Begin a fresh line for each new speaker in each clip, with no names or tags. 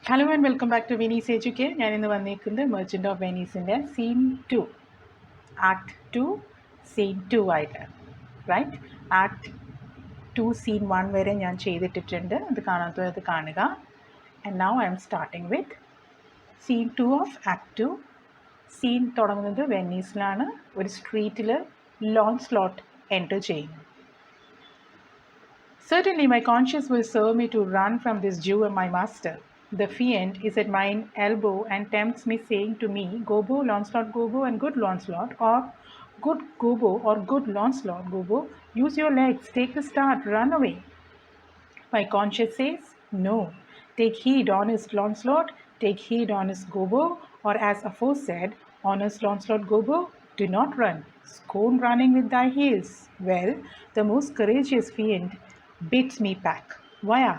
Hello and welcome back to Venice HK. ഞാൻ ഇന്ന് വന്നിരിക്കുന്നത് മെർച്ചൻ്റ് ഓഫ് വെനീസിൻ്റെ സീൻ 2 ആക്ട് 2 സീൻ 2 ആയിട്ട് റൈറ്റ്. ആക്ട് 2 സീൻ 1 വരെ ഞാൻ ചെയ്തിട്ടിട്ടുണ്ട്. അത് കാണാത്തത് കാണുക. And now I am starting with scene 2 of act 2. Scene തുടങ്ങുന്നത് വെനീസിലാണ്. ഒരു സ്ട്രീറ്റിൽ ലോൺസ്ലോട്ട് എൻ്റർ ചെയ്യുന്നു. Certainly my conscience will serve me to run from this Jew and my master. The fiend is at mine elbow and tempts me, saying to me, Gobo, Launcelot, Gobo, and good Launcelot, or good Gobo, or good Launcelot, Gobo, use your legs, take the start, run away. My conscience says, no. Take heed, honest Launcelot, take heed, honest Gobo, or as aforesaid, honest Launcelot, Gobo, do not run. Scorn running with thy heels. Well, the most courageous fiend bids me back. Via,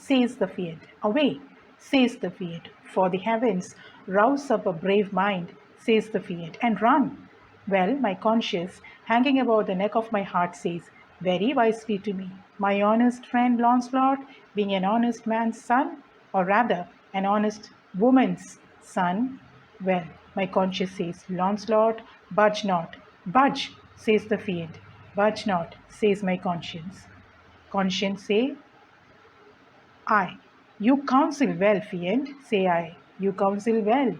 says the fiend. Away, says the fiend. For the heavens rouse up a brave mind, says the fiend, and run. Well, my conscience, hanging about the neck of my heart, says very wisely to me, my honest friend Launcelot, being an honest man's son, or rather an honest woman's son, well, my conscience says, Launcelot, budge not. Budge, says the fiend. Budge not, says my conscience. Conscience say, I. You counsel well, fiend, say I. You counsel well.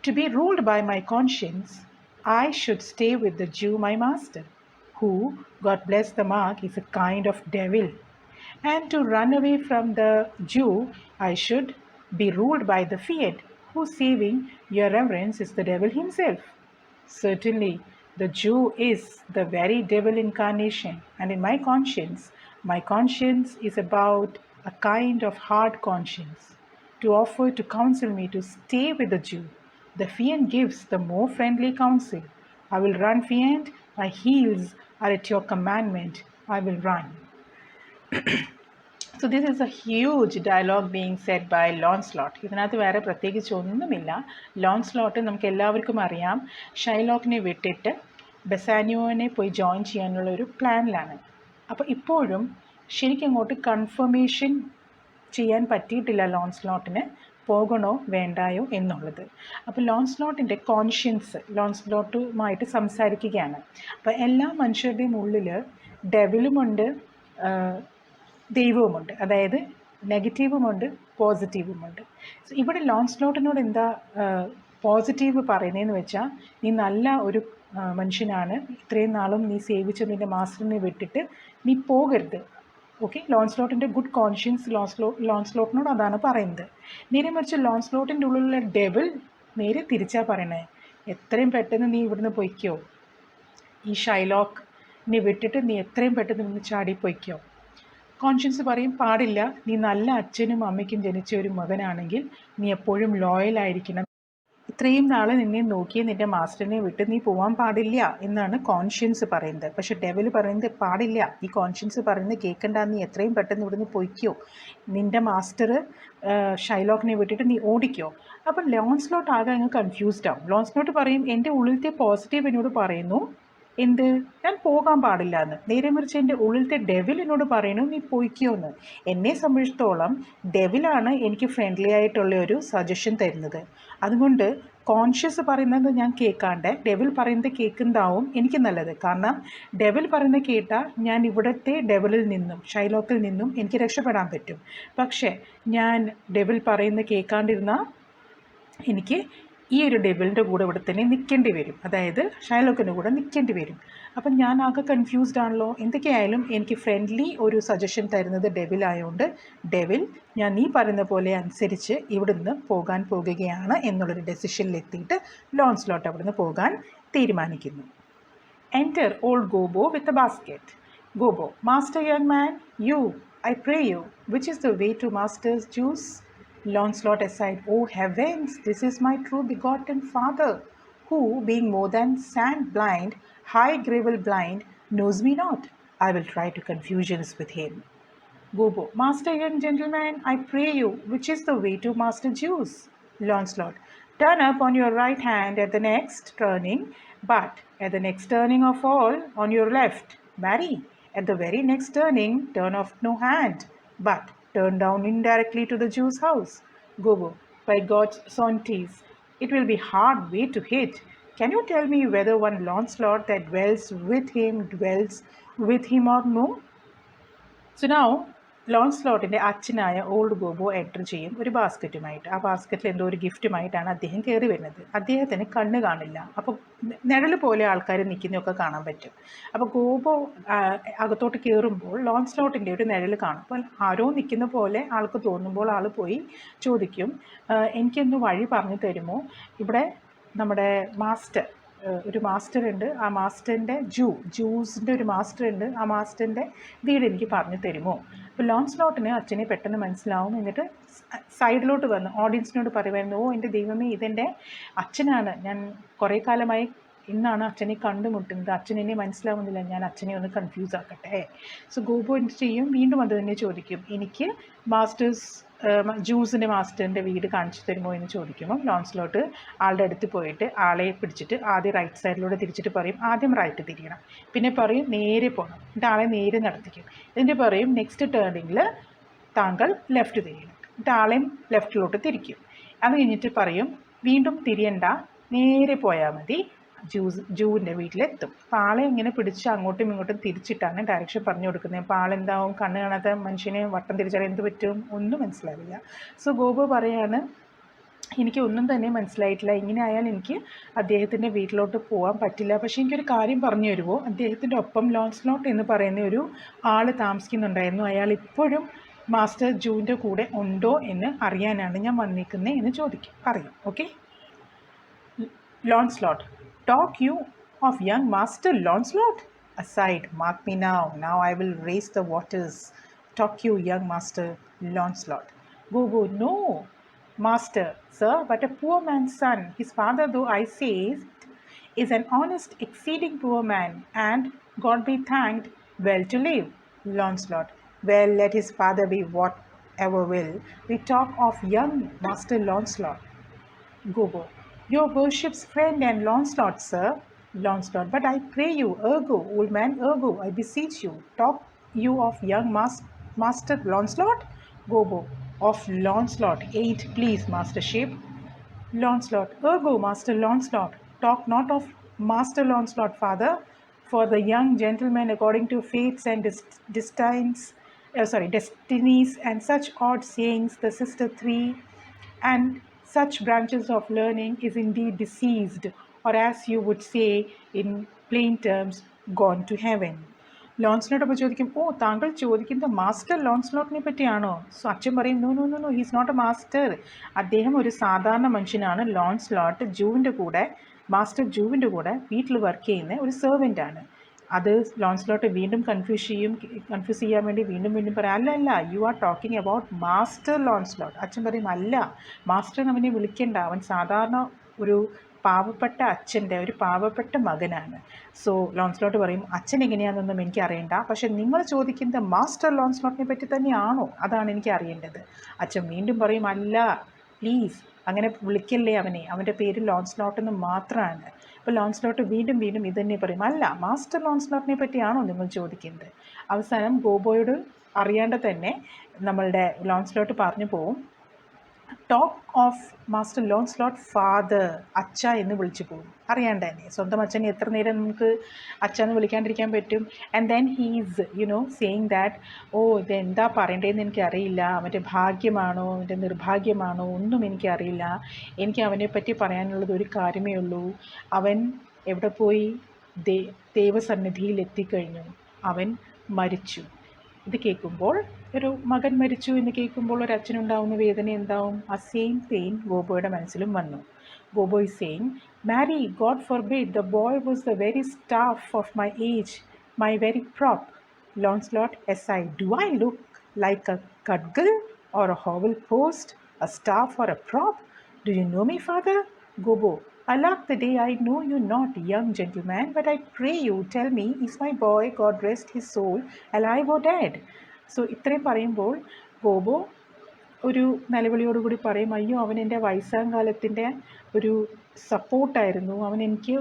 To be ruled by my conscience, I should stay with the Jew, my master, who, God bless the mark, is a kind of devil. And to run away from the Jew, I should be ruled by the fiend, who, saving your reverence, is the devil himself. Certainly, the Jew is the very devil incarnation, and in my conscience is about a kind of hard conscience, to offer to counsel me to stay with the Jew. The fiend gives the more friendly counsel. I will run, fiend, my heels are at your commandment, I will run. So this is a huge dialogue being said by Launcelot. ഇതിനകത്ത് വേറെ പ്രത്യേകിച്ച് ഒന്നുമില്ല. ലോൺസ്ലോട്ട് നമുക്ക് എല്ലാവർക്കും അറിയാം, ഷൈലോക്കിനെ വിട്ടിട്ട് ബെസാനിയോനെ പോയി join ചെയ്യാനുള്ള ഒരു പ്ലാനിലാണ്. അപ്പോൾ ഇപ്പോഴും ശരിക്കും അങ്ങോട്ട് കൺഫർമേഷൻ ചെയ്യാൻ പറ്റിയിട്ടില്ല ലോൺസ്ലോട്ടിന് പോകണോ വേണ്ടായോ എന്നുള്ളത്. അപ്പോൾ ലോൺസ്ലോട്ടിൻ്റെ കോൺഷ്യൻസ് ലോൺസ്ലോട്ടുമായിട്ട് സംസാരിക്കുകയാണ്. അപ്പോൾ എല്ലാ മനുഷ്യരുടെയും ഉള്ളിൽ ഡെവിലുമുണ്ട്, ദൈവവുമുണ്ട്. അതായത് നെഗറ്റീവുമുണ്ട്, പോസിറ്റീവുമുണ്ട്. സോ ഇവിടെ ലോൺസ്ലോട്ടിനോട് എന്താ പോസിറ്റീവ് പറയുന്നതെന്ന് വെച്ചാൽ, നീ നല്ല ഒരു മനുഷ്യനാണ്, ഇത്രയും നാളും നീ സേവിച്ച നിൻ്റെ മാസ്റ്ററിനെ വിട്ടിട്ട് നീ പോകരുത്. ഓക്കെ, ലോൺസ്ലോട്ടിൻ്റെ ഗുഡ് കോൺഷ്യൻസ് ലോൺസ്ലോട്ടിനോട് അതാണ് പറയുന്നത്. നേരെ മറിച്ച് ലോൺസ്ലോട്ടിൻ്റെ ഉള്ളിലുള്ള ഡെവിൾ നേരെ തിരിച്ചാണ് പറയണേ, എത്രയും പെട്ടെന്ന് നീ ഇവിടുന്ന് പൊയ്ക്കോ, ഈ ഷൈലോക്കിനെ വിട്ടിട്ട് നീ എത്രയും പെട്ടെന്ന് ഇവിടുന്ന് ചാടി പൊയ്ക്കോ. കോൺഷ്യൻസ് പറയും, പാടില്ല, നീ നല്ല അച്ഛനും അമ്മയ്ക്കും ജനിച്ച ഒരു മകനാണെങ്കിൽ നീ എപ്പോഴും ലോയലായിരിക്കണം, ഇത്രയും നാൾ നിന്നെ നോക്കിയ നിൻ്റെ മാസ്റ്ററിനെ വിട്ട് നീ പോകാൻ പാടില്ല എന്നാണ് കോൺഷ്യൻസ് പറയുന്നത്. പക്ഷേ ഡെവിൽ പറയുന്നത് പാടില്ല, ഈ കോൺഷ്യൻസ് പറയുന്നത് കേൾക്കണ്ട, നീ എത്രയും പെട്ടെന്ന് ഇവിടുന്ന് പൊയ്ക്കോ, നിൻ്റെ മാസ്റ്റർ ഷൈലോക്കിനെ വിട്ടിട്ട് നീ ഓടിക്കോ. അപ്പം ലോൺസ്ലോട്ട് ആകെ അങ്ങ് കൺഫ്യൂസ്ഡ് ആവും. ലോൺസ്ലോട്ട് പറയും, എൻ്റെ ഉള്ളിലത്തെ പോസിറ്റീവ് എന്നോട് പറയുന്നു എന്ത്, ഞാൻ പോകാൻ പാടില്ല എന്ന്. നേരെ മറിച്ച് എൻ്റെ ഉള്ളിലത്തെ ഡെവിൽ എന്നോട് പറയണു നീ പൊയ്ക്കോ എന്ന്. എന്നെ സംബന്ധിച്ചിടത്തോളം ഡെവിലാണ് എനിക്ക് ഫ്രണ്ട്ലി ആയിട്ടുള്ള ഒരു സജഷൻ തരുന്നത്. അതുകൊണ്ട് കോൺഷ്യസ് പറയുന്നത് ഞാൻ കേൾക്കാണ്ട് ഡെവിൽ പറയുന്നത് കേൾക്കുന്നതാവും എനിക്ക് നല്ലത്. കാരണം ഡെവിൽ പറയുന്നത് കേട്ടാൽ ഞാൻ ഇവിടുത്തെ ഡെവിലിൽ നിന്നും ഷൈലോക്കിൽ നിന്നും എനിക്ക് രക്ഷപ്പെടാൻ പറ്റും. പക്ഷേ ഞാൻ ഡെവിൽ പറയുന്നത് കേൾക്കാണ്ടിരുന്നാൽ എനിക്ക് ഈ ഒരു ഡെവിലിൻ്റെ കൂടെ ഇവിടെ തന്നെ നിൽക്കേണ്ടി വരും, അതായത് ഷൈലോക്കിൻ്റെ കൂടെ നിൽക്കേണ്ടി വരും. അപ്പം ഞാൻ ആകെ കൺഫ്യൂസ്ഡ് ആണല്ലോ. എന്തൊക്കെയായാലും എനിക്ക് ഫ്രണ്ട്ലി ഒരു സജഷൻ തരുന്നത് ഡെവിൽ ആയതുകൊണ്ട് ഡെവിൽ, ഞാൻ നീ പറയുന്ന പോലെ അനുസരിച്ച് ഇവിടുന്ന് പോകാൻ പോകുകയാണ് എന്നുള്ളൊരു ഡെസിഷനിലെത്തിയിട്ട് ലോൺസ്ലോട്ട് അവിടുന്ന് പോകാൻ തീരുമാനിക്കുന്നു. Enter old Gobo with a basket. Gobo, master young man, you, I pray you, which is the way to master's juice? Launcelot aside, oh heavens, this is my true begotten father, who, being more than sand blind, high gravel blind, knows me not. I will try to confusions with him. Gobo, master young gentleman, I pray you, which is the way to master Jews? Launcelot, turn up on your right hand at the next turning, but at the next turning of all, on your left. Marry, at the very next turning, turn off no hand, but Turn down indirectly to the Jew's house. Gobo, by God's sonties, it will be hard way to hit. Can you tell me whether one Launcelot that dwells with him or no? So now ലോൺസ്ലോട്ടിൻ്റെ അച്ഛനായ old ഗോബോ enter ചെയ്യും ഒരു ബാസ്ക്കറ്റുമായിട്ട്. ആ ബാസ്ക്കറ്റിൽ എന്തോ ഒരു ഗിഫ്റ്റുമായിട്ടാണ് അദ്ദേഹം കയറി വരുന്നത്. അദ്ദേഹത്തിന് കണ്ണ് കാണില്ല. അപ്പോൾ നിഴൽ പോലെ ആൾക്കാർ നിൽക്കുന്നതൊക്കെ കാണാൻ പറ്റും. അപ്പോൾ ഗോബോ അകത്തോട്ട് കയറുമ്പോൾ ലോൺസ്ലോട്ടിൻ്റെ ഒരു നിഴൽ കാണും. അപ്പോൾ ആരോ നിൽക്കുന്ന പോലെ ആൾക്ക് തോന്നുമ്പോൾ ആൾ പോയി ചോദിക്കും, എനിക്കൊന്ന് വഴി പറഞ്ഞു തരുമോ? ഇവിടെ നമ്മുടെ മാസ്റ്റർ ഒരു മാസ്റ്റർ ഉണ്ട്, ആ മാസ്റ്ററിൻ്റെ ജൂസിൻ്റെ ഒരു മാസ്റ്റർ ഉണ്ട്, ആ മാസ്റ്ററിൻ്റെ വീട് എനിക്ക് പറഞ്ഞു തരുമോ? അപ്പോൾ ലോൺസ്ലോട്ടിന് അച്ഛനെ പെട്ടെന്ന് മനസ്സിലാവും. എന്നിട്ട് സൈഡിലോട്ട് വന്ന് ഓഡിയൻസിനോട് പറയുമായിരുന്നു, ഓ എൻ്റെ ദൈവമേ, ഇതെൻ്റെ അച്ഛനാണ്, ഞാൻ കുറേ കാലമായി ഇന്നാണ് അച്ഛനെ കണ്ടുമുട്ടുന്നത്, അച്ഛൻ എന്നെ മനസ്സിലാവുന്നില്ല, ഞാൻ അച്ഛനെ ഒന്ന് കൺഫ്യൂസ് ആക്കട്ടെ. സോ ഗോബോ എന്ത് ചെയ്യും? വീണ്ടും അത് തന്നെ ചോദിക്കും, എനിക്ക് ജൂസിൻ്റെ മാസ്റ്ററിൻ്റെ വീട് കാണിച്ചു തരുമോ എന്ന് ചോദിക്കുമ്പോൾ ലോൺസ്ലോട്ട് ആളുടെ അടുത്ത് പോയിട്ട് ആളെ പിടിച്ചിട്ട് ആദ്യം റൈറ്റ് സൈഡിലൂടെ തിരിച്ചിട്ട് പറയും, ആദ്യം റൈറ്റ് തിരിയണം, പിന്നെ പറയും നേരെ പോകണം, എന്നിട്ട് ആളെ നേരെ നടത്തിക്കും, എന്നിട്ട് പറയും നെക്സ്റ്റ് ടേണിങ്ങിൽ താങ്കൾ ലെഫ്റ്റ് തിരിയണം, എന്നിട്ട് ആളെയും ലെഫ്റ്റിലോട്ട് തിരിക്കും. അത് കഴിഞ്ഞിട്ട് പറയും വീണ്ടും തിരിയണ്ട, നേരെ പോയാൽ മതി, ജൂവിൻ്റെ വീട്ടിലെത്തും. അപ്പോൾ ആളെ ഇങ്ങനെ പിടിച്ച് അങ്ങോട്ടും ഇങ്ങോട്ടും തിരിച്ചിട്ടാണ് ഡയറക്ഷൻ പറഞ്ഞു കൊടുക്കുന്നത്. അപ്പോൾ ആളെന്താവും? കണ്ണ് കാണാത്ത മനുഷ്യനെ വട്ടം തിരിച്ചാൽ എന്ത് പറ്റും? ഒന്നും മനസ്സിലാവില്ല. സോ ഗോബോ പറയാണ്, എനിക്ക് ഒന്നും തന്നെ മനസ്സിലായിട്ടില്ല, ഇങ്ങനെ ആയാൽ എനിക്ക് അദ്ദേഹത്തിൻ്റെ വീട്ടിലോട്ട് പോകാൻ പറ്റില്ല. പക്ഷേ എനിക്കൊരു കാര്യം പറഞ്ഞു തരുമോ? അദ്ദേഹത്തിൻ്റെ ഒപ്പം ലോൺസ്ലോട്ട് എന്ന് പറയുന്ന ഒരു ആൾ താമസിക്കുന്നുണ്ടായിരുന്നു, അയാൾ ഇപ്പോഴും മാസ്റ്റർ ജൂവിൻ്റെ കൂടെ ഉണ്ടോ എന്ന് അറിയാനാണ് ഞാൻ വന്നിരിക്കുന്നത് എന്ന് പറയും. Okay. Launcelot, talk you of young Master Launcelot? Aside, mark me now. Now I will raise the waters. Talk you, young Master Launcelot. Go, no, Master, sir, but a poor man's son. His father, though I say, is an honest, exceeding poor man, and God be thanked, well to live. Launcelot, well, let his father be whatever will. We talk of young Master Launcelot. Gobo, your worship's friend and Launcelot, sir. Launcelot, but I pray you, ergo, old man, ergo, I beseech you, talk you of young Master Launcelot? Gobo, of Launcelot, ain't please, mastership. Launcelot, ergo, Master Launcelot, talk not of Master Launcelot, father, for the young gentleman, according to fates and destinies and such odd sayings, the sister three, and such branches of learning, is indeed deceased, or as you would say in plain terms, gone to heaven. ലോൺസ്ലോട്ട് അപ്പോൾ ചോദിക്കും, ഓ താങ്കൾ ചോദിക്കുന്നത് master ലോൺസ്ലോട്ടിനെ പറ്റിയാണോ? So അച്ഛൻ പറയും, no no no no, he's not a master, അദ്ദേഹം ഒരു സാധാരണ മനുഷ്യനാണ്. ലോൺസ്ലോട്ട് മാസ്റ്റർ ജൂവിൻ്റെ കൂടെ വീട്ടിൽ വർക്ക് ചെയ്യുന്ന ഒരു സെർവൻ്റാണ്. അത് ലോൺസ്ലോട്ട് വീണ്ടും കൺഫ്യൂസ് ചെയ്യാൻ വേണ്ടി വീണ്ടും പറയാം, അല്ല, you are talking about master Launcelot. അച്ഛൻ പറയും, അല്ല, മാസ്റ്റർ അവനെ വിളിക്കേണ്ട, അവൻ സാധാരണ ഒരു പാവപ്പെട്ട അച്ഛൻ്റെ ഒരു പാവപ്പെട്ട മകനാണ്. സോ ലോൺസ്ലോട്ട് പറയും, അച്ഛൻ എങ്ങനെയാണെന്നൊന്നും എനിക്ക് അറിയണ്ട, പക്ഷെ നിങ്ങൾ ചോദിക്കുന്നത് മാസ്റ്റർ ലോൺസ്ലോട്ടിനെ പറ്റി തന്നെയാണോ? അതാണ് എനിക്ക് അറിയേണ്ടത്. അച്ഛൻ വീണ്ടും പറയും, അല്ല, പ്ലീസ് അങ്ങനെ വിളിക്കല്ലേ അവനെ, അവൻ്റെ പേര് ലോൺസ്ലോട്ട് എന്ന് മാത്രമാണ്. അപ്പോൾ ലോൺസ്ലോട്ട് വീണ്ടും ഇത് തന്നെ പറയും, അല്ല, മാസ്റ്റർ ലോൺസ്ലോട്ടിനെ പറ്റിയാണോ നിങ്ങൾ ചോദിക്കുന്നത്? അവസാനം ഗോബോയോട് അറിയാണ്ട് തന്നെ നമ്മളുടെ ലോൺസ്ലോട്ട് പറഞ്ഞു പോവും, ടോക്ക് ഓഫ് മാസ്റ്റർ ലോൺസ്ലോട്ട് ഫാദർ, അച്ഛ എന്ന് വിളിച്ചു പോകും. അറിയാണ്ട് തന്നെ സ്വന്തം അച്ഛനെ എത്ര നേരം നമുക്ക് അച്ഛ എന്ന് വിളിക്കാണ്ടിരിക്കാൻ പറ്റും? And then he's saying that, ഓ ഇതെന്താ പറയേണ്ടതെന്ന് എനിക്കറിയില്ല, അവൻ്റെ ഭാഗ്യമാണോ അവൻ്റെ നിർഭാഗ്യമാണോ ഒന്നും എനിക്കറിയില്ല, എനിക്ക് അവനെപ്പറ്റി പറയാനുള്ളത് ഒരു കാര്യമേ ഉള്ളൂ, അവൻ എവിടെ പോയി? ദൈവസന്നിധിയിൽ എത്തിക്കഴിഞ്ഞു, അവൻ മരിച്ചു. ഇത് കേൾക്കുമ്പോൾ, ഒരു മകൻ മരിച്ചു എന്ന് കേൾക്കുമ്പോൾ ഒരു അച്ഛനുണ്ടാവുന്ന വേദന എന്താവും? ആ സെയിം പെയിൻ ഗോബോയുടെ മനസ്സിലും വന്നു. ഗോബോ is saying, Mary, God forbid, the boy was the very staff of my age, my very prop. Launcelot, aside, do I look like a cudgel or a hovel post, a staff or a prop? Do you know me, father? Gobo, alack the day I know you not, young gentleman, but I pray you tell me, is my boy, God rest his soul, alive or dead? So ഇത്രയും പറയുമ്പോൾ ഗോബോ ഒരു നിലവിളിയോടുകൂടി പറയും, അയ്യോ അവൻ എൻ്റെ വയസ്സാം കാലത്തിൻ്റെ ഒരു സപ്പോർട്ടായിരുന്നു, അവൻ എനിക്ക്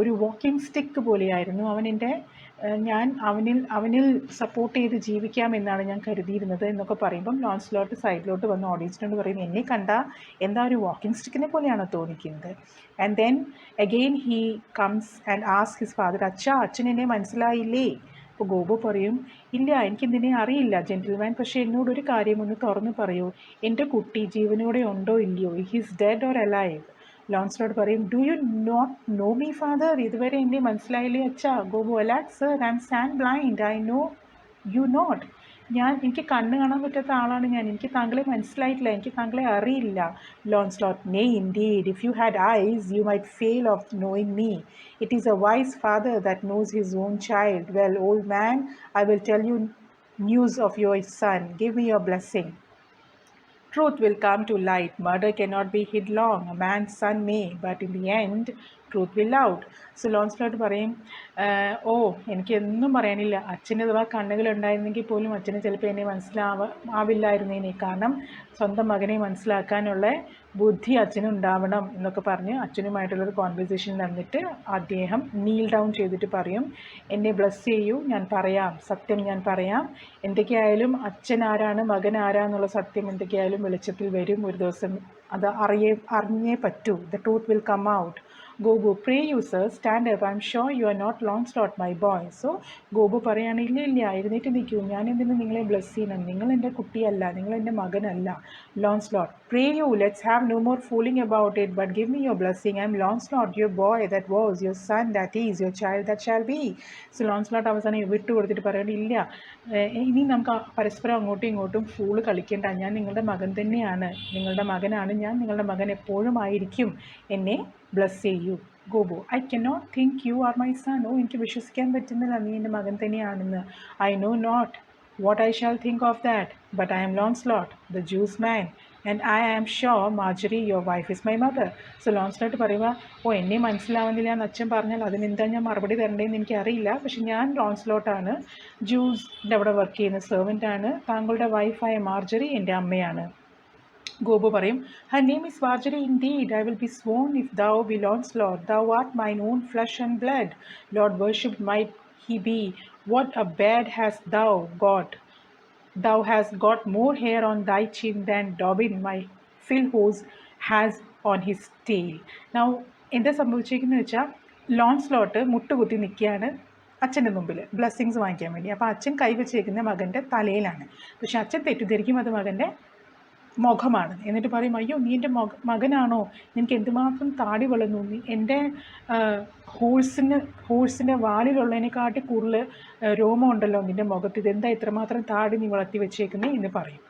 ഒരു വാക്കിംഗ് സ്റ്റിക്ക് പോലെയായിരുന്നു, അവൻ എൻ്റെ ഞാൻ അവനിൽ സപ്പോർട്ട് ചെയ്ത് ജീവിക്കാമെന്നാണ് ഞാൻ കരുതിയിരുന്നത് എന്നൊക്കെ പറയുമ്പം ലോൺസ്ലോട്ട് സൈഡിലോട്ട് വന്ന് ഓഡിയൻസിനോട് പറയും, എന്നെ കണ്ട എന്താ ഒരു വാക്കിംഗ് സ്റ്റിക്കിനെ പോലെയാണോ തോന്നിക്കുന്നത്. And then again he comes and ask his father, അച്ഛൻ എന്നെ മനസ്സിലായില്ലേ. അപ്പോൾ ഗോപു പറയും, ഇല്ല, എനിക്കെന്തിനെ അറിയില്ല ജെൻറ്റിൽമാൻ, പക്ഷേ എന്നോടൊരു കാര്യം ഒന്ന് തുറന്ന് പറയൂ, എൻ്റെ കുട്ടി ജീവനോടെ ഉണ്ടോ ഇല്ലയോ, his dead or alive. Launcelot പറയും, do you not know me father, ഇതുവരെ എന്നെ മനസ്സിലായില്ലേ അച്ഛാ. Gobbo, alack sir, I am stand blind, I know you not. എനിക്ക് കണ്ണ് കാണാൻ പറ്റാത്ത ആളാണ് ഞാൻ, എനിക്ക് താങ്കളെ മനസ്സിലായിട്ടില്ല, എനിക്ക് താങ്കളെ അറിയില്ല. Launcelot, nay indeed, if you had eyes you might fail of knowing me. It is a wise father that knows his own child. Well, old man, I will tell you news of your son. Give me your blessing. Truth will come to light. Murder cannot be hid long. A man's son may, but in the end, truth will out. So ലോൺസ്ലോട്ട് പറയും, ഓ, എനിക്കൊന്നും പറയാനില്ല. അച്ഛന് അഥവാ കണ്ണുകളുണ്ടായിരുന്നെങ്കിൽ പോലും അച്ഛന് ചിലപ്പോൾ എന്നെ ആവില്ലായിരുന്നേനെ. കാരണം സ്വന്തം മകനെ മനസ്സിലാക്കാനുള്ള ബുദ്ധി അച്ഛനുണ്ടാവണം എന്നൊക്കെ പറഞ്ഞ് അച്ഛനുമായിട്ടുള്ളൊരു കോൺവെർസേഷൻ നടന്നിട്ട് അദ്ദേഹം നീൽ ഡൗൺ ചെയ്തിട്ട് പറയും, എന്നെ ബ്ലസ് ചെയ്യൂ, ഞാൻ പറയാം, സത്യം ഞാൻ പറയാം. എന്തൊക്കെയായാലും അച്ഛൻ ആരാണ്, മകൻ ആരാന്നുള്ള സത്യം എന്തൊക്കെയായാലും വെളിച്ചത്തിൽ വരും ഒരു ദിവസം. അത് അറിഞ്ഞേ പറ്റൂ. The truth will come out. Gobu, pray you sir, stand up, I'm sure you are not Launcelot my boy. So Gopu പറയാണ്, ഇല്ല, എഴുന്നേറ്റ് നിൽക്കൂ, ഞാൻ എന്തിനു നിങ്ങളെ ബ്ലെസ് ചെയ്യണം, നിങ്ങൾ എൻ്റെ കുട്ടിയല്ല, നിങ്ങൾ എൻ്റെ മകനല്ല. ലോൺസ്ലോട്ട്, pray you, let's have no more fooling about it, but give me your blessing. I'm Launcelot, your boy that was, your son that is, your child that shall be. So ലോൺസ്ലോട്ട് അവസാനം വിട്ടു കൊടുത്തിട്ട് പറയണം, ഇല്ല, ഇനി നമുക്ക് പരസ്പരം അങ്ങോട്ടും ഇങ്ങോട്ടും ഫൂള് കളിക്കേണ്ട, ഞാൻ നിങ്ങളുടെ മകൻ തന്നെയാണ്, നിങ്ങളുടെ മകനാണ് ഞാൻ, നിങ്ങളുടെ മകൻ എപ്പോഴും ആയിരിക്കും, എന്നെ ബ്ലസ് ചെയ്യൂ. Gobbo, I cannot think you are my son. ഓ, എനിക്ക് വിശ്വസിക്കാൻ പറ്റുന്നില്ല നീ എൻ്റെ മകൻ തന്നെയാണെന്ന്. I know not what I shall think of that, but I am Launcelot, the Jew's man, and I am sure Margery your wife is my mother. So Launcelot പറയുക, ഓ, എന്നെ മനസ്സിലാവുന്നില്ല എന്ന് അച്ഛൻ പറഞ്ഞാൽ അതിനെന്താ ഞാൻ മറുപടി തരേണ്ടതെന്ന് എനിക്കറിയില്ല, പക്ഷെ ഞാൻ ലോൺസ്ലോട്ടാണ്, ജ്യൂസിൻ്റെ അവിടെ വർക്ക് ചെയ്യുന്ന സെർവൻ്റാണ്, താങ്കളുടെ വൈഫായ മാർജറി എൻ്റെ അമ്മയാണ്. ഗോപു പറയും, her name is Marjorie indeed. I will be sworn if thou be Launcelot. Thou art mine own flesh and blood. Lord worshipped might he be. What a beard hast thou got. Thou hast got more hair on thy chin than Dobbin, my Phil hose, has on his tail. Now, എന്താ സംഭവിച്ചിരിക്കുന്നത് വെച്ചാൽ, ലോൺസ്ലോട്ട് മുട്ടുകുത്തി നിൽക്കുകയാണ് അച്ഛൻ്റെ മുമ്പിൽ blessings വാങ്ങിക്കാൻ വേണ്ടി. അപ്പോൾ അച്ഛൻ കൈവച്ചേക്കുന്ന മകൻ്റെ തലയിലാണ്, പക്ഷെ അച്ഛൻ തെറ്റിദ്ധരിക്കും അത് മകൻ്റെ മുഖമാണ്. എന്നിട്ട് പറയും, അയ്യോ, നീ എൻ്റെ മകനാണോ, നിനക്ക് എന്തുമാത്രം താടി വളർന്നു, നീ എൻ്റെ ഹോഴ്സിൻ്റെ വാലിലുള്ളതിനെക്കാട്ടി കൂടുതൽ രോമം ഉണ്ടല്ലോ നിൻ്റെ മുഖത്ത്, ഇതെന്താ ഇത്രമാത്രം താടി നീ വളർത്തി വെച്ചേക്കുന്നേ എന്ന് പറയും.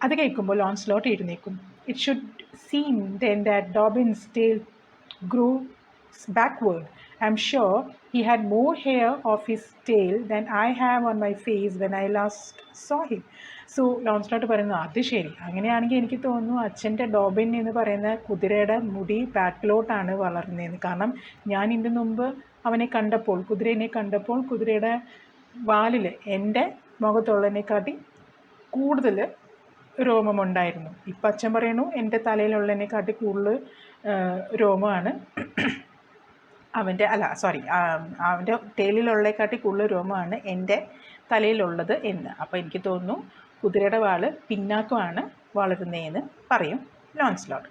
അത് കേൾക്കുമ്പോൾ ലോൺസ്ലോട്ട് എഴുന്നേക്കും. It should seem then that Dobbin's tail grows backward. I'm sure he had more hair of his tail than I have on my face when I last saw him. So Launcelot പറയുന്നു, അത് ശരി, അങ്ങനെയാണെങ്കിൽ എനിക്ക് തോന്നുന്നു അച്ഛൻ്റെ ഡോബിൻ എന്ന് പറയുന്ന കുതിരയുടെ മുടി ബാക്കിലോട്ടാണ് വളർന്നതെന്ന്. കാരണം ഞാൻ ഇതിൻ്റെ മുമ്പ് അവനെ കണ്ടപ്പോൾ, കുതിരേനെ കണ്ടപ്പോൾ കുതിരയുടെ വാലിൽ എൻ്റെ മുഖത്തുള്ളതിനെക്കാട്ടി കൂടുതൽ രോമമുണ്ടായിരുന്നു. ഇപ്പം അച്ഛൻ പറയുന്നു എൻ്റെ തലയിലുള്ളതിനെക്കാട്ടി കൂടുതൽ രോമമാണ് അവൻ്റെ ടേലിലുള്ളതിനെക്കാട്ടി കൂടുതൽ രോമമാണ് എൻ്റെ തലയിലുള്ളത് എന്ന്. അപ്പോൾ എനിക്ക് തോന്നുന്നു കുതിരയുടെ വാള് പിന്നാക്കമാണ് വളരുന്നതെന്ന് പറയും ലോൺസ്ലോട്ട്.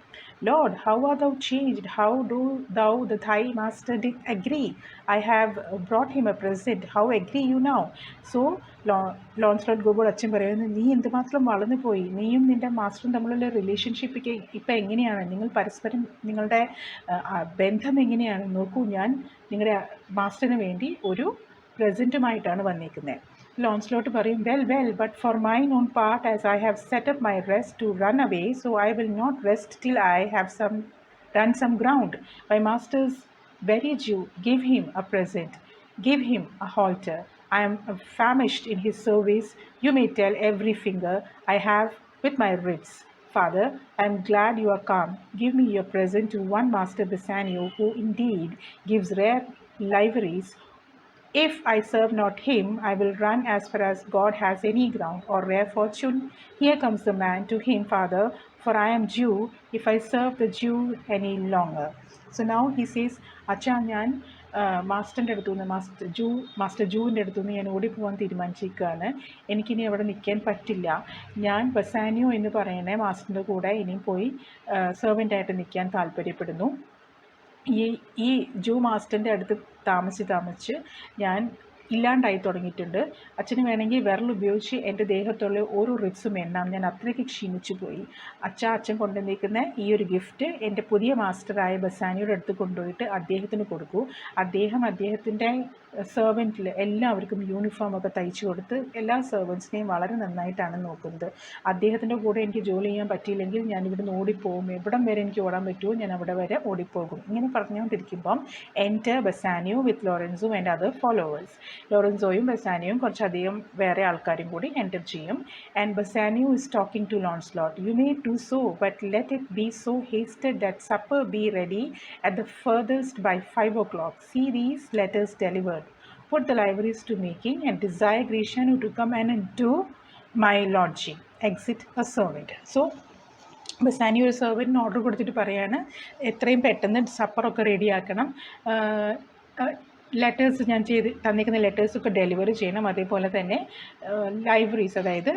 Lord, how art thou changed? How do thou the thy master did agree? I have brought him a present. How agree you now? So ലോൺസ്ലോട്ട് ഗോബോട് അച്ഛൻ പറയുന്നത്, നീ എന്തുമാത്രം വളർന്നു പോയി, നീയും നിൻ്റെ മാസ്റ്ററും തമ്മിലുള്ള റിലേഷൻഷിപ്പ് ഇപ്പം എങ്ങനെയാണ്, നിങ്ങൾ പരസ്പരം നിങ്ങളുടെ ബന്ധം എങ്ങനെയാണ്, നോക്കൂ, ഞാൻ നിങ്ങളുടെ മാസ്റ്ററിന് വേണ്ടി ഒരു പ്രസൻറ്റുമായിട്ടാണ് വന്നിരിക്കുന്നത്. ലോൺസ്ലോട്ട് പറയും, well, but for mine own part, as I have set up my rest to run away, so I will not rest till I have run some ground. My master's very Jew, give him a present, give him a halter. I am famished in his service, you may tell every finger I have with my ribs. Father, I am glad you are come. Give me your present to one master Bassanio, who indeed gives rare liveries. If I serve not him, I will run as far as God has any ground or rare fortune. Here comes the man, to him, Father, for I am Jew, if I serve the Jew any longer. So now he says, അച്ഛാ, ഞാൻ മാസ്റ്ററിൻ്റെ അടുത്തുനിന്ന് master ജൂവിൻ്റെ അടുത്തുനിന്ന് ഞാൻ ഓടിപ്പോകാൻ തീരുമാനിച്ചിരിക്കുകയാണ്. എനിക്കിനി അവിടെ നിൽക്കാൻ പറ്റില്ല. ഞാൻ ബസാനിയോ എന്ന് പറയുന്ന മാസ്റ്ററിൻ്റെ കൂടെ ഇനിയും പോയി സെർവൻ്റായിട്ട് നിൽക്കാൻ താല്പര്യപ്പെടുന്നു. ഈ ജൂ മാസ്റ്ററിൻ്റെ അടുത്ത് താമസിച്ച് ഞാൻ ഇല്ലാണ്ടായി തുടങ്ങിയിട്ടുണ്ട്. അച്ഛന് വേണമെങ്കിൽ വിരലുപയോഗിച്ച് എൻ്റെ ദേഹത്തുള്ള ഓരോ റിബ്സും എണ്ണാം. ഞാൻ അത്രയ്ക്ക് ക്ഷീണിച്ചു പോയി. അച്ഛൻ കൊണ്ടുവന്നിരിക്കുന്ന ഈ ഒരു ഗിഫ്റ്റ് എൻ്റെ പുതിയ മാസ്റ്ററായ ബസാനിയുടെ അടുത്ത് കൊണ്ടുപോയിട്ട് അദ്ദേഹത്തിന് കൊടുക്കൂ. അദ്ദേഹത്തിൻ്റെ സെർവൻറ്റിൽ എല്ലാവർക്കും യൂണിഫോമൊക്കെ തയ്ച്ചു കൊടുത്ത് എല്ലാ സെർവൻസിനെയും വളരെ നന്നായിട്ടാണ് നോക്കുന്നത്. അദ്ദേഹത്തിൻ്റെ കൂടെ എനിക്ക് ജോലി ചെയ്യാൻ പറ്റിയില്ലെങ്കിൽ ഞാൻ ഇവിടുന്ന് ഓടിപ്പോകും. എവിടം വരെ എനിക്ക് ഓടാൻ പറ്റുമോ ഞാൻ അവിടെ വരെ ഓടിപ്പോകും. ഇങ്ങനെ പറഞ്ഞുകൊണ്ടിരിക്കുമ്പം enter Bassanio with Lorenzo and other followers. ലോറൻസോയും ബസാനിയോയും കുറച്ചധികം വേറെ ആൾക്കാരും കൂടി എൻ്റർ ചെയ്യും. And Bassanio is talking to Lancelot. You may do so, but let it be so hasted that supper be ready at the furthest by 5 o'clock. See these letters delivered. Put the liveries to making and desire Gratiano to come and into my lodging. Exit a servant. So Bassanio ഒരു സെർവൻറ്റിന് order കൊടുത്തിട്ട് പറയാണ് എത്രയും പെട്ടെന്ന് സപ്പറൊക്കെ റെഡിയാക്കണം. Letters ഞാൻ തന്നിരിക്കുന്ന ലെറ്റേഴ്സൊക്കെ delivery ചെയ്യണം. അതേപോലെ തന്നെ ലൈബ്രറീസ്, അതായത്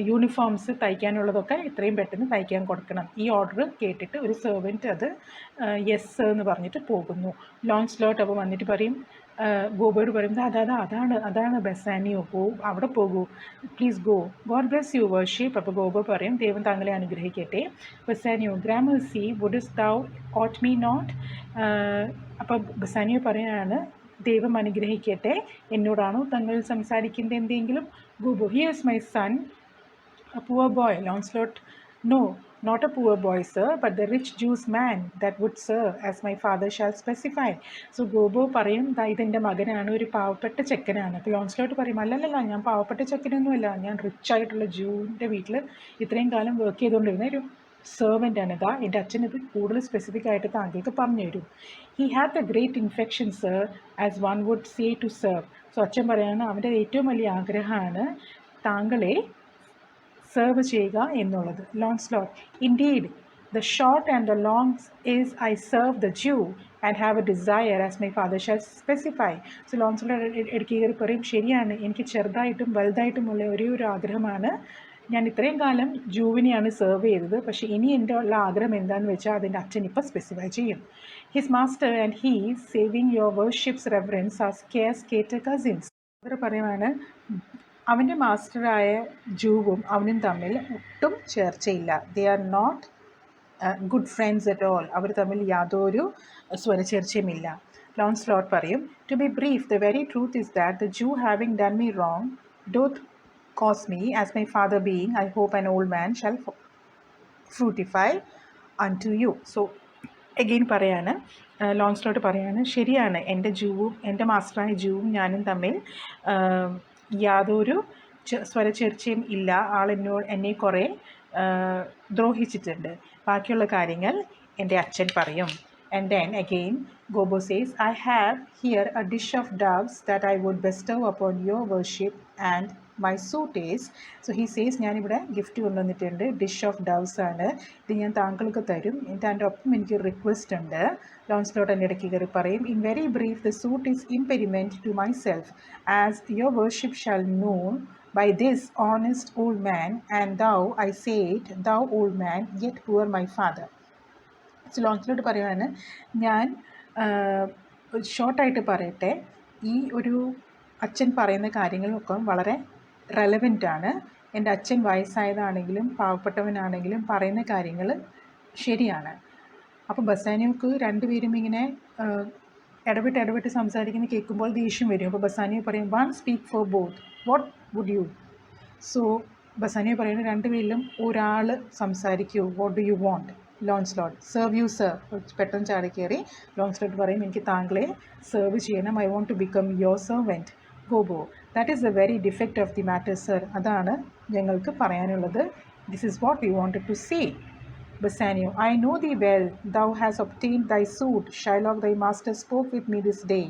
യൂണിഫോംസ് തയ്ക്കാനുള്ളതൊക്കെ എത്രയും പെട്ടെന്ന് തയ്ക്കാൻ കൊടുക്കണം. ഈ ഓർഡർ കേട്ടിട്ട് ഒരു സെർവൻറ്റ് അത് യെസ് എന്ന് പറഞ്ഞിട്ട് പോകുന്നു. ലോൺസ്ലോട്ട് അപ്പോൾ വന്നിട്ട് പറയും, ഗോബോയോട് പറയുന്നത് അതാണ് ബസാനിയോ, അവിടെ പോകൂ, please go, God bless you worship. അപ്പോൾ ഗോബോ പറയും, ദൈവം താങ്കളെ അനുഗ്രഹിക്കട്ടെ. Bassanio, gramercy would is thou aught me not. അപ്പോൾ ബസാനിയോ പറയാണ്, ദൈവം അനുഗ്രഹിക്കട്ടെ, എന്നോടാണോ തങ്ങൾ സംസാരിക്കുന്നത് എന്തെങ്കിലും? Gobbo, here's my son, a poor boy. Lancelot, no, not a poor boy, sir, but the rich Jews man that would serve, as my father shall specify. So ഗോബോ പറയും, ഇതെൻ്റെ മകനാണ്, ഒരു പാവപ്പെട്ട ചെക്കനാണ്. അപ്പോൾ ലോൺസ്ലോട്ട് പറയും, അല്ലല്ല, ഞാൻ പാവപ്പെട്ട ചെക്കനൊന്നുമല്ല, ഞാൻ റിച്ച് ആയിട്ടുള്ള ജൂവിൻ്റെ വീട്ടിൽ ഇത്രയും കാലം വർക്ക് ചെയ്തുകൊണ്ടിരുന്ന ഒരു സെർവൻ്റാണ്. എൻ്റെ അച്ഛനിത് കൂടുതൽ സ്പെസിഫിക് ആയിട്ട് താങ്കൾക്ക് പറഞ്ഞു തരും. He had the great infection sir, as one would say to serve. So അച്ഛൻ പറയാണ്, അവൻ്റെ ഏറ്റവും വലിയ ആഗ്രഹമാണ് താങ്കളെ സെർവ് ചെയ്യുക എന്നുള്ളത്. Launcelot, indeed the short and the long is I serve the Jew and have a desire as my father shall specify. So Launcelot ഇടയ്ക്ക് കയറി പറയും, ശരിയാണ്, എനിക്ക് ചെറുതായിട്ടും വലുതായിട്ടുമുള്ള ഒരേ ഒരു ആഗ്രഹമാണ്, ഞാൻ ഇത്രയും കാലം ജൂവിനെയാണ് സെർവ് ചെയ്തത്, പക്ഷേ ഇനി എൻ്റെ ഉള്ള ആഗ്രഹം എന്താണെന്ന് വെച്ചാൽ അതിൻ്റെ അച്ഛൻ ഇപ്പോൾ സ്പെസിഫൈ ചെയ്യും. His master and he saving your worship's reference are scare scatter cousins. അവർ പറയുവാണ്, അവൻ്റെ മാസ്റ്ററായ ജൂവും അവനും തമ്മിൽ ഒട്ടും ചേർച്ചയില്ല. They are not good friends at all. അവർ തമ്മിൽ യാതൊരു സ്വരചേർച്ചയുമില്ല. ലോൺസ്ലോട്ട് പറയും, to be brief, the very truth is that the Jew having done me wrong doth cause me, as my father being, I hope an old man shall fructify unto you. So again പറയാണ്, ലോൺസ്ലോട്ട് പറയാണ്, ശരിയാണ്, എൻ്റെ മാസ്റ്ററായ ജൂവും ഞാനും തമ്മിൽ യാതൊരു സ്വരചേർച്ചയും ഇല്ല. എന്നെ കുറേ ദ്രോഹിച്ചിട്ടുണ്ട്. ബാക്കിയുള്ള കാര്യങ്ങൾ എൻ്റെ അച്ഛൻ പറയും. And then again Gobo says, I have here a dish of doves that I would bestow upon your worship and my suit is. So he says, ഞാനിവിടെ ഗിഫ്റ്റ് കൊണ്ടുവന്നിട്ടുണ്ട്, ഡിഷ് ഓഫ് ഡവ്സ് ആണ്, ഇത് ഞാൻ താങ്കൾക്ക് തരും. എൻ്റെ ഒപ്പം എനിക്ക് റിക്വസ്റ്റ് ഉണ്ട്. ലോൺസ്ലോട്ട് എൻ്റെ ഇടയ്ക്ക് കയറി പറയും, in very brief, the suit is impertinent to myself, as your worship shall known by this honest old man, and thou, I say it, thou old man, yet poor my father. So Launcelot പറയുവാണ്, ഞാൻ ഷോർട്ടായിട്ട് പറയട്ടെ, ഈ ഒരു അച്ഛൻ പറയുന്ന കാര്യങ്ങളൊക്കെ വളരെ റെലവൻ്റാണ്. എൻ്റെ അച്ഛൻ വയസ്സായതാണെങ്കിലും പാവപ്പെട്ടവനാണെങ്കിലും പറയുന്ന കാര്യങ്ങൾ ശരിയാണ്. അപ്പോൾ ബസാനിയോക്ക് രണ്ടുപേരും ഇങ്ങനെ ഇടവിട്ട് സംസാരിക്കുന്ന കേൾക്കുമ്പോൾ ദേഷ്യം വരും. അപ്പോൾ ബസാനിയോ പറയും, one speak for both, what would you? So Bassanio പറയുന്നത്, രണ്ടുപേരിലും ഒരാൾ സംസാരിക്കൂ, what do you want? Launcelot, serve you sir. പെട്ടെന്ന് ചാടി കയറി ലോൺസ്ലോട്ട് പറയും, എനിക്ക് താങ്കളെ സെർവ് ചെയ്യണം, I want to become your servant. Gobbo, that is the very defect of the matter sir. അതാണ് ഞങ്ങൾക്ക് പറയാനുള്ളത്. This is what we wanted to say. Bassanio, I know thee well. Thou hast obtained thy suit. Shylock thy master spoke with me this day,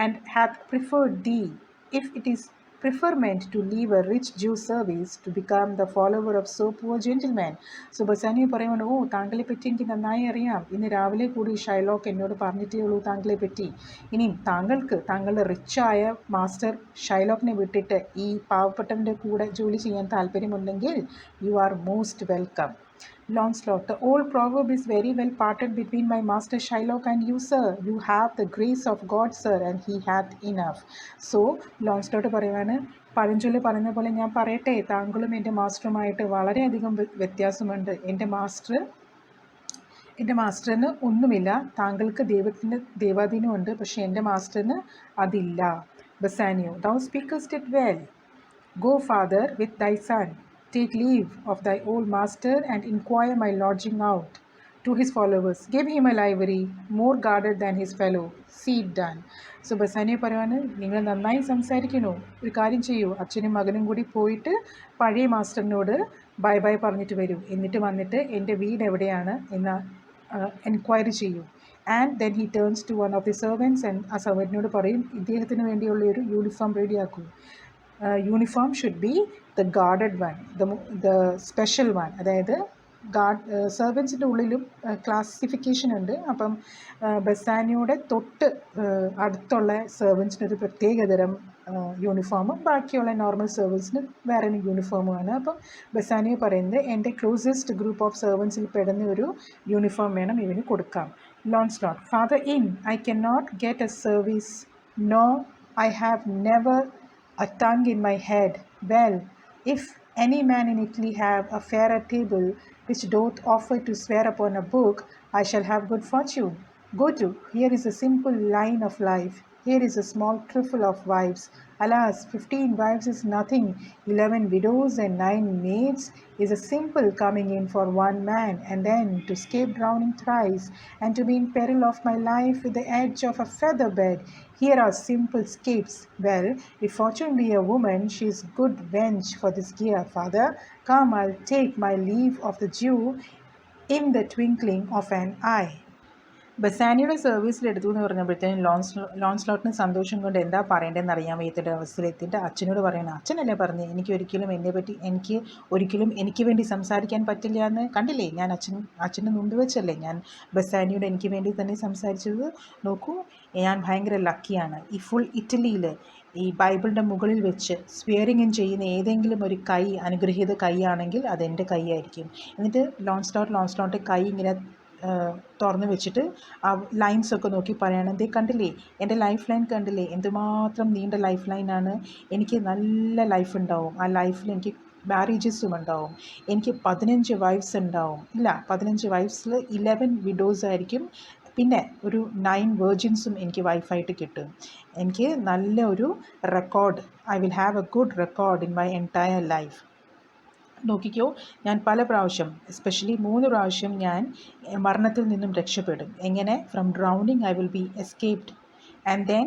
and hath preferred thee. If it is preferment to leave a rich Jew service to become the follower of so poor gentleman. So Bassanio പറയുന്നുണ്ട്, ഓ താങ്കളെ പറ്റി എനിക്ക് നന്നായി അറിയാം, ഇന്ന് രാവിലെ കൂടി Shylock എന്നോട് പറഞ്ഞിട്ടേ ഉള്ളൂ താങ്കളെ പറ്റി. ഇനിയും താങ്കൾക്ക് താങ്കളുടെ റിച്ചായ മാസ്റ്റർ ഷൈലോക്കിനെ വിട്ടിട്ട് ഈ പാവപ്പെട്ടവൻ്റെ കൂടെ ജോലി ചെയ്യാൻ താല്പര്യമുണ്ടെങ്കിൽ you are most welcome. Launcelot, the old proverb is very well parted between my master Shylock and you, sir. You have the grace of God, sir, and he hath enough. So, Launcelot പറയുവാണ്, പഴഞ്ചൊല്ല് പറയുന്ന പോലെ ഞാൻ പറയട്ടെ, താങ്കളും എൻ്റെ മാസ്റ്ററുമായിട്ട് വളരെയധികം വ്യത്യാസമുണ്ട്. എൻ്റെ മാസ്റ്ററിന് ഒന്നുമില്ല, താങ്കൾക്ക് ദൈവാധീനമുണ്ട്, പക്ഷേ എൻ്റെ മാസ്റ്ററിന് അതില്ല. Bassanio, thou speakest it well. Go, father, with thy son. Take leave of thy old master and inquire my lodging out to his followers. Give him a livery more guarded than his fellow. See it done. So ബസാനിയെ പറയുവാണ്, നിങ്ങൾ നന്നായി സംസാരിക്കണോ, ഒരു കാര്യം ചെയ്യൂ, അച്ഛനും മകനും കൂടി പോയിട്ട് പഴയ മാസ്റ്ററിനോട് ബൈ ബൈ പറഞ്ഞിട്ട് വരൂ, എന്നിട്ട് വന്നിട്ട് എൻ്റെ വീട് എവിടെയാണ് എന്ന് എൻക്വയറി ചെയ്യൂ. And then he turns to one of the servants ആൻഡ് ആ സെർവൻറ്റിനോട് പറയും, ഇദ്ദേഹത്തിന് വേണ്ടിയുള്ള ഒരു യൂണിഫോം റെഡിയാക്കൂ. Uniform should be the guarded one, the special one. അതായത് സെർവൻസിൻ്റെ ഉള്ളിലും ക്ലാസിഫിക്കേഷൻ ഉണ്ട്. അപ്പം ബസാനിയുടെ തൊട്ട് അടുത്തുള്ള സെർവൻസിനൊരു പ്രത്യേകതരം യൂണിഫോമും ബാക്കിയുള്ള നോർമൽ സെർവൻസിന് വേറെ യൂണിഫോമുമാണ്. അപ്പം ബസാനിയോ പറയുന്നത് എൻ്റെ ക്ലോസസ്റ്റ് ഗ്രൂപ്പ് ഓഫ് സെർവൻസിൽ പെടുന്ന ഒരു യൂണിഫോം വേണം ഇവന് കൊടുക്കാം. Launcelot, Father, I cannot get a service, no, I have never a tongue in my head. Well, if any man in Italy have a fairer table which doth offer to swear upon a book, I shall have good fortune. Go to, here is a simple line of life. Here is a small trifle of wives. Alas, 15 wives is nothing. 11 widows and 9 maids is a simple coming in for one man, and then to escape drowning thrice, and to be in peril of my life with the edge of a feather bed. Here are simple scapes. Well, if fortune be a woman, she is good wench for this gear, father. Come, I'll take my leave of the Jew in the twinkling of an eye. ബസാനിയുടെ സർവീസിലെടുത്തു എന്ന് പറഞ്ഞപ്പോഴത്തേനും ലോൺസ്ലോട്ടിന് സന്തോഷം കൊണ്ട് എന്താ പറയേണ്ടതെന്ന് അറിയാൻ വയ്യാത്ത അവസ്ഥയിലെത്തിയിട്ട് അച്ഛനോട് പറയണം, അച്ഛനല്ലേ പറഞ്ഞു എനിക്ക് ഒരിക്കലും എനിക്ക് വേണ്ടി സംസാരിക്കാൻ പറ്റില്ല എന്ന്. കണ്ടില്ലേ, ഞാൻ അച്ഛൻ്റെ മുമ്പ് വെച്ചല്ലേ ഞാൻ ബസാനിയോട് എനിക്ക് വേണ്ടി തന്നെ സംസാരിച്ചത്. നോക്കൂ, ഞാൻ ഭയങ്കര ലക്കിയാണ്. ഈ ഫുൾ ഇറ്റലിയിൽ ഈ ബൈബിളിൻ്റെ മുകളിൽ വെച്ച് സ്വിയറിംഗ് ചെയ്യുന്ന ഏതെങ്കിലും ഒരു കൈ അനുഗ്രഹീത കൈ ആണെങ്കിൽ അതെൻ്റെ കൈ ആയിരിക്കും. എന്നിട്ട് ലോൺസ്ലോട്ട് കൈ ഇങ്ങനെ തുറന്ന് വെച്ചിട്ട് ആ ലൈൻസൊക്കെ നോക്കി പറയണം, ദേ കണ്ടില്ലേ എൻ്റെ ലൈഫ് ലൈൻ കണ്ടില്ലേ, എന്തുമാത്രം നീണ്ട ലൈഫ് ലൈനാണ്. എനിക്ക് നല്ല ലൈഫ് ഉണ്ടാവും, ആ ലൈഫിൽ എനിക്ക് മാരേജസും ഉണ്ടാവും, എനിക്ക് 15 വൈഫ്സ് ഉണ്ടാവും. ഇല്ല, 15 വൈഫ്സിൽ 11 വിഡോസ് ആയിരിക്കും, പിന്നെ ഒരു 9 വെർജിൻസും എനിക്ക് വൈഫായിട്ട് കിട്ടും. എനിക്ക് നല്ല ഒരു record, I will have A good record in my entire life. നോക്കിക്കോ, ഞാൻ പല പ്രാവശ്യം, എസ്പെഷ്യലി 3 പ്രാവശ്യം ഞാൻ മരണത്തിൽ നിന്നും രക്ഷപ്പെടും. എങ്ങനെ? From drowning I will be escaped, and then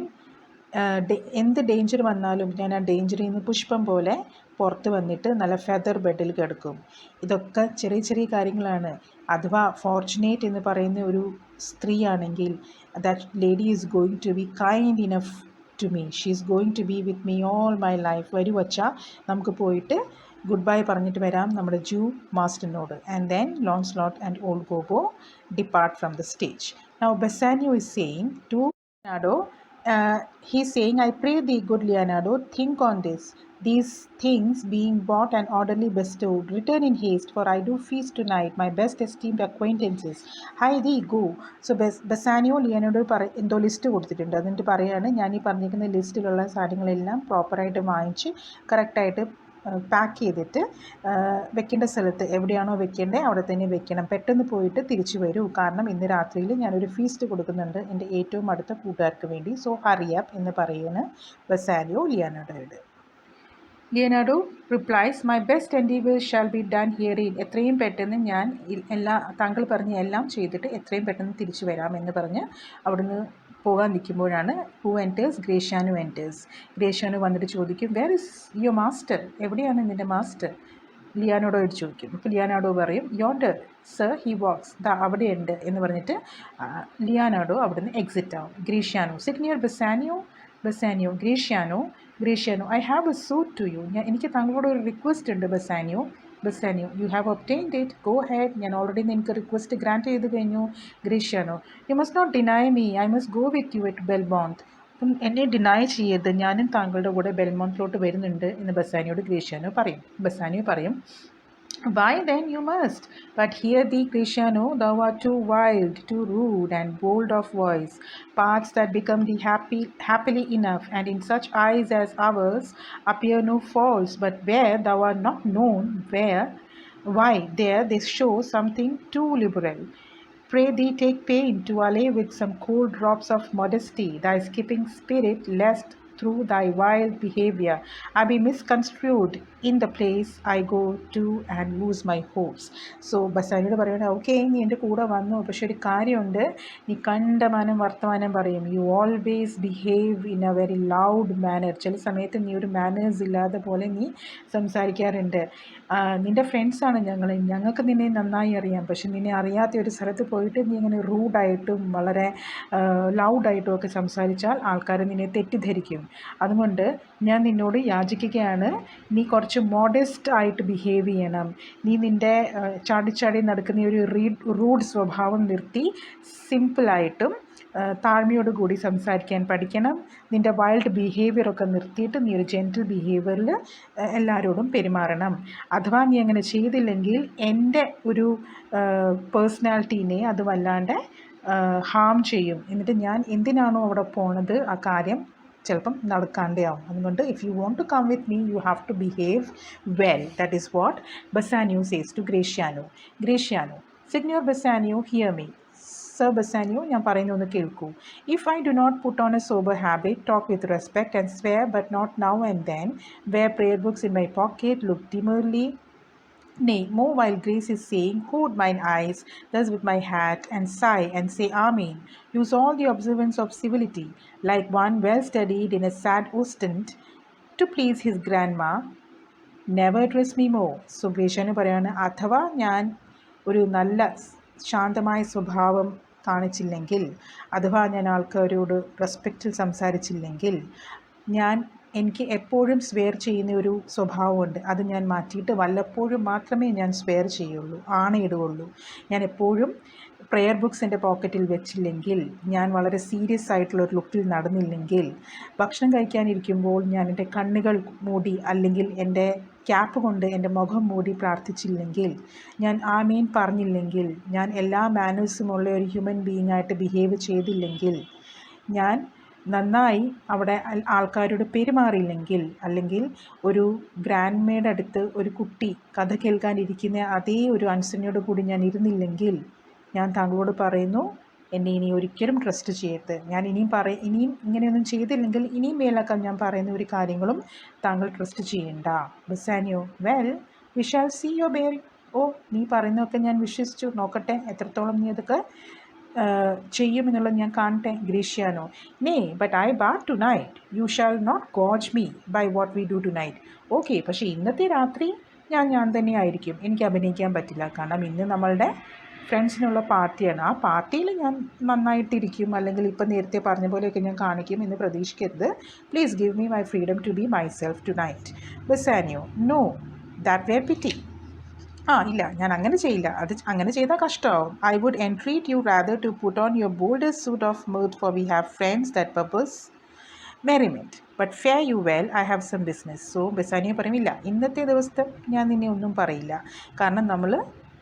എന്ത് ഡേഞ്ചർ വന്നാലും ഞാൻ ആ ഡേഞ്ചറിൽ നിന്ന് പുഷ്പം പോലെ പുറത്ത് വന്നിട്ട് നല്ല ഫെദർ ബെഡിൽ കിടക്കും. ഇതൊക്കെ ചെറിയ ചെറിയ കാര്യങ്ങളാണ്. അഥവാ ഫോർച്ചുനേറ്റ് എന്ന് പറയുന്ന ഒരു സ്ത്രീ ആണെങ്കിൽ that lady is going to be kind enough to me, she is going to be with me all my life. വരൂ വച്ചാൽ നമുക്ക് പോയിട്ട് ഗുഡ് ബൈ പറഞ്ഞിട്ട് വരാം നമ്മുടെ ജൂ മാസ്റ്ററിനോട്. And then Launcelot and old Gobbo depart from the stage. Now Bassanio is saying to Leonardo, he's saying, I pray thee, good Leonardo, think on this. These things being bought and orderly bestowed, return in haste, for I do feast tonight my best esteemed acquaintances. Hi thee, go. So Bassanio Leonardo എന്തോ list കൊടുത്തിട്ടുണ്ട്. എന്നിട്ട് പറയാണ്, ഞാൻ ഈ പറഞ്ഞിരിക്കുന്ന ലിസ്റ്റിലുള്ള സാധനങ്ങളെല്ലാം പ്രോപ്പറായിട്ട് വാങ്ങിച്ച് കറക്റ്റായിട്ട് പാക്ക് ചെയ്തിട്ട് വെക്കേണ്ട സ്ഥലത്ത് എവിടെയാണോ വെക്കേണ്ടത് അവിടെ തന്നെ വെക്കണം. പെട്ടെന്ന് പോയിട്ട് തിരിച്ചു വരൂ, കാരണം ഇന്ന് രാത്രിയിൽ ഞാനൊരു ഫീസ്റ്റ് കൊടുക്കുന്നുണ്ട് എൻ്റെ ഏറ്റവും അടുത്ത കൂട്ടുകാർക്ക് വേണ്ടി. സോ ഹറി അപ്പ് എന്ന് പറയുന്ന ബസാനിയോ ലിയോനാർഡോയോട്. Leonardo replies, my best endeavours shall be done herein. എത്രയും പെട്ടെന്ന് ഞാൻ താങ്കൾ പറഞ്ഞ എല്ലാം ചെയ്തിട്ട് എത്രയും പെട്ടെന്ന് തിരിച്ചു വരാമെന്ന് പറഞ്ഞ് അവിടുന്ന് പോകാൻ നിൽക്കുമ്പോഴാണ് ഹൂ എൻറ്റേഴ്സ്? ഗ്രേഷ്യാനോ എൻറ്റേഴ്സ്. ഗ്രേഷ്യാനോ വന്നിട്ട് ചോദിക്കും, വേർ ഇസ് യുവർ മാസ്റ്റർ? എവിടെയാണ് നിൻ്റെ മാസ്റ്റർ? ലിയോനാർഡോയോട് ചോദിക്കും. അപ്പോൾ ലിയോനാർഡോ പറയും, യോണ്ടർ സർ ഹി വാക്സ്, ദാ അവിടെയുണ്ട് എന്ന് പറഞ്ഞിട്ട് ലിയോനാർഡോ അവിടുന്ന് എക്സിറ്റ് ആവും. Gratiano, sit near Bassanio. Bassanio, Graciano, Gratiano, I have a suit to you. എനിക്ക് താങ്കളോട് ഒരു റിക്വസ്റ്റ് ഉണ്ട് Bassanio. Bassanio, you have obtained it, go head. ഞാൻ ഓൾറെഡി നിനക്ക് റിക്വസ്റ്റ് ഗ്രാൻറ്റ് ചെയ്ത് കഴിഞ്ഞു. Gratiano, you must not deny me, I must go with you at Belmont. അപ്പം എന്നെ ഡിനൈ ചെയ്യരുത്, ഞാനും താങ്കളുടെ കൂടെ ബെൽമോണ്ടിലോട്ട് വരുന്നുണ്ട് എന്ന് ബസാനിയോട് ബസാനിയോ പറയും, why then you must. But hear thee, Cristiano, thou art too wild, too rude and bold of voice, parts that become thee happily enough, and in such eyes as ours appear no faults, but where thou art not known, why there they show something too liberal. Pray thee take pain to allay with some cool drops of modesty thy skipping spirit, lest through thy wild behavior I be misconstrued in the place I go to and lose my hopes. So ബസാനിയോട് പറയണേ, okay നീ എൻ്റെ കൂടെ വന്നു, പക്ഷെ ഒരു കാര്യമുണ്ട്, നീ കണ്ടമാനം വർത്തമാനം പറയും. You always behave in a very loud manner. ചില സമയത്ത് നീ ഒരു മാനേഴ്സ് ഇല്ലാതെ പോലെ നീ സംസാരിക്കാറുണ്ട്. നിൻ്റെ ഫ്രണ്ട്സാണ് ഞങ്ങൾക്ക് നിന്നെ നന്നായി അറിയാം, പക്ഷെ നിന്നെ അറിയാത്ത ഒരു സ്ഥലത്ത് പോയിട്ട് നീ ഇങ്ങനെ റൂഡായിട്ടും വളരെ ലൗഡായിട്ടും ഒക്കെ സംസാരിച്ചാൽ ആൾക്കാർ നിന്നെ തെറ്റിദ്ധരിക്കും. അതുകൊണ്ട് ഞാൻ നിന്നോട് യാചിക്കുകയാണ്, നീ കുറച്ച് മോഡസ്റ്റ് ആയിട്ട് ബിഹേവ് ചെയ്യണം. നീ നിൻ്റെ ചാടി നടക്കുന്ന ഒരു റൂഡ് സ്വഭാവം നിർത്തി സിമ്പിളായിട്ടും താഴ്മയോട് കൂടി സംസാരിക്കാൻ പഠിക്കണം. നിൻ്റെ വൈൽഡ് ബിഹേവിയറൊക്കെ നിർത്തിയിട്ട് നീ ഒരു ജെൻറ്റിൽ ബിഹേവിയറിൽ എല്ലാവരോടും പെരുമാറണം. അഥവാ നീ അങ്ങനെ ചെയ്തില്ലെങ്കിൽ എൻ്റെ ഒരു പേഴ്സണാലിറ്റീനെ അത് വല്ലാണ്ട് ഹാം ചെയ്യും. എന്നിട്ട് ഞാൻ എന്തിനാണോ അവിടെ പോണത് ആ കാര്യം ചിലപ്പം നടക്കാണ്ടാവും. അതുകൊണ്ട് if you want to come with me you have to behave well. That is what Bassanio says to Gratiano. Signor Bassanio, hear me. Sir Bassanio, ഞാൻ പറയുന്നൊന്ന് കേൾക്കൂ. If I do not put on a sober habit, talk with respect and swear but not now and then, wear prayer books in my pocket, look demurely, nay, more while grace is saying, hood mine eyes thus with my hat, and sigh and say Amen. Use all the observance of civility, like one well studied in a sad ostent, to please his grandma. Never address me more. So ഗ്രേഷ്യാനോ പറയാണ്, അഥവാ ഞാൻ ഒരു നല്ല ശാന്തമായ സ്വഭാവം കാണിച്ചില്ലെങ്കിൽ, അഥവാ ഞാൻ ആൾക്കാരോട് റെസ്പെക്റ്റിൽ സംസാരിച്ചില്ലെങ്കിൽ, എനിക്ക് എപ്പോഴും സ്വെയർ ചെയ്യുന്ന ഒരു സ്വഭാവമുണ്ട്. അത് ഞാൻ മാറ്റിയിട്ട് വല്ലപ്പോഴും മാത്രമേ ഞാൻ സ്വെയർ ചെയ്യുള്ളൂ, ആണയിടുകയുള്ളൂ. ഞാൻ എപ്പോഴും പ്രെയർ ബുക്സ് എൻ്റെ പോക്കറ്റിൽ വെച്ചില്ലെങ്കിൽ, ഞാൻ വളരെ സീരിയസ് ആയിട്ടുള്ളൊരു ലുക്കിൽ നടന്നില്ലെങ്കിൽ, ഭക്ഷണം കഴിക്കാനിരിക്കുമ്പോൾ ഞാൻ എൻ്റെ കണ്ണുകൾ മൂടി അല്ലെങ്കിൽ എൻ്റെ ക്യാപ്പ് കൊണ്ട് എൻ്റെ മുഖം മൂടി പ്രാർത്ഥിച്ചില്ലെങ്കിൽ, ഞാൻ ആമീൻ പറഞ്ഞില്ലെങ്കിൽ, ഞാൻ എല്ലാ മാനേഴ്സുമുള്ള ഒരു ഹ്യൂമൻ ബീയിങ് ആയിട്ട് ബിഹേവ് ചെയ്തില്ലെങ്കിൽ, ഞാൻ നന്നായി അവിടെ ആൾക്കാരോട് പെരുമാറിയില്ലെങ്കിൽ, അല്ലെങ്കിൽ ഒരു ഗ്രാൻഡ്മയുടെ അടുത്ത് ഒരു കുട്ടി കഥ കേൾക്കാനിരിക്കുന്ന അതേ ഒരു അൻസനയോട് കൂടി ഞാൻ ഇരുന്നില്ലെങ്കിൽ, ഞാൻ താങ്കളോട് പറയുന്നു, എന്നെ ഇനി ഒരിക്കലും ട്രസ്റ്റ് ചെയ്യരുത്. ഞാൻ ഇനിയും ഇങ്ങനെയൊന്നും ചെയ്തില്ലെങ്കിൽ ഇനിയും മേലാക്കാൻ ഞാൻ പറയുന്ന ഒരു കാര്യങ്ങളും താങ്കൾ ട്രസ്റ്റ് ചെയ്യണ്ട. Bassanio, well, we shall see your bearing. ഓ, നീ പറയുന്നതൊക്കെ ഞാൻ വിശ്വസിച്ചു, നോക്കട്ടെ എത്രത്തോളം നീ അതൊക്കെ ചെയ്യുമെന്നുള്ളത് ഞാൻ കാണട്ടെ. Gratiano, nay, but I bar tonight, you shall not gauge me by what we do tonight. Okay, പക്ഷേ ഇന്നത്തെ രാത്രി ഞാൻ തന്നെ ആയിരിക്കും, എനിക്ക് അഭിനയിക്കാൻ പറ്റില്ല. കാരണം ഇന്ന് നമ്മളുടെ ഫ്രണ്ട്സിനുള്ള പാർട്ടിയാണ്. ആ പാർട്ടിയിൽ ഞാൻ നന്നായിട്ടിരിക്കും, അല്ലെങ്കിൽ ഇപ്പം നേരത്തെ പറഞ്ഞ പോലെയൊക്കെ ഞാൻ കാണിക്കും എന്ന് പ്രതീക്ഷിക്കരുത്. Please give me my freedom to be myself tonight. Bassanio, no, that were pity. ഇല്ല, ഞാൻ അങ്ങനെ ചെയ്യില്ല. അത് അങ്ങനെ ചെയ്താൽ കഷ്ടമാവും. I would entreat you rather to put on your boldest suit of mirth, for we have friends that purpose merriment, but fare you well, I have some business. So Bassanio പറയുമില്ല, ഇന്നത്തെ ദിവസത്തെ ഞാൻ നിന്നെ ഒന്നും പറയില്ല, കാരണം നമ്മൾ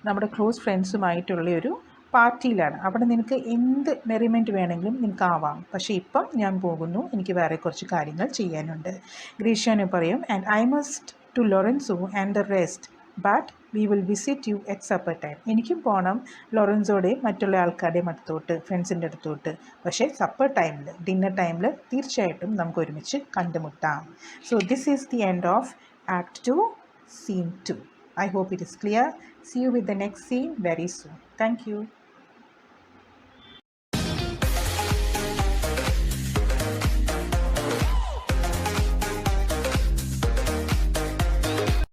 നമ്മുടെ ക്ലോസ് ഫ്രണ്ട്സുമായിട്ടുള്ള ഒരു പാർട്ടിയിലാണ്. അവിടെ നിനക്ക് എന്ത് മെറിമെൻറ്റ് വേണമെങ്കിലും നിനക്ക് ആവാം. പക്ഷേ ഇപ്പം ഞാൻ പോകുന്നു, എനിക്ക് വേറെ കുറച്ച് കാര്യങ്ങൾ ചെയ്യാനുണ്ട്. ഗ്രേഷ്യാനോ പറയും, and I must to Lorenzo and the rest, but we will visit you at supper time. എനിക്കും പോകണം ലോറൻസോടെയും മറ്റുള്ള ആൾക്കാരുടെയും അടുത്തോട്ട്, ഫ്രണ്ട്സിൻ്റെ അടുത്തോട്ട്. പക്ഷേ സപ്പർ ടൈമിൽ, ഡിന്നർ ടൈമിൽ തീർച്ചയായിട്ടും നമുക്ക് ഒരുമിച്ച് കണ്ടുമുട്ടാം. So this is the end of Act 2, Scene 2. I hope it is clear. See you with the next scene very soon. Thank you.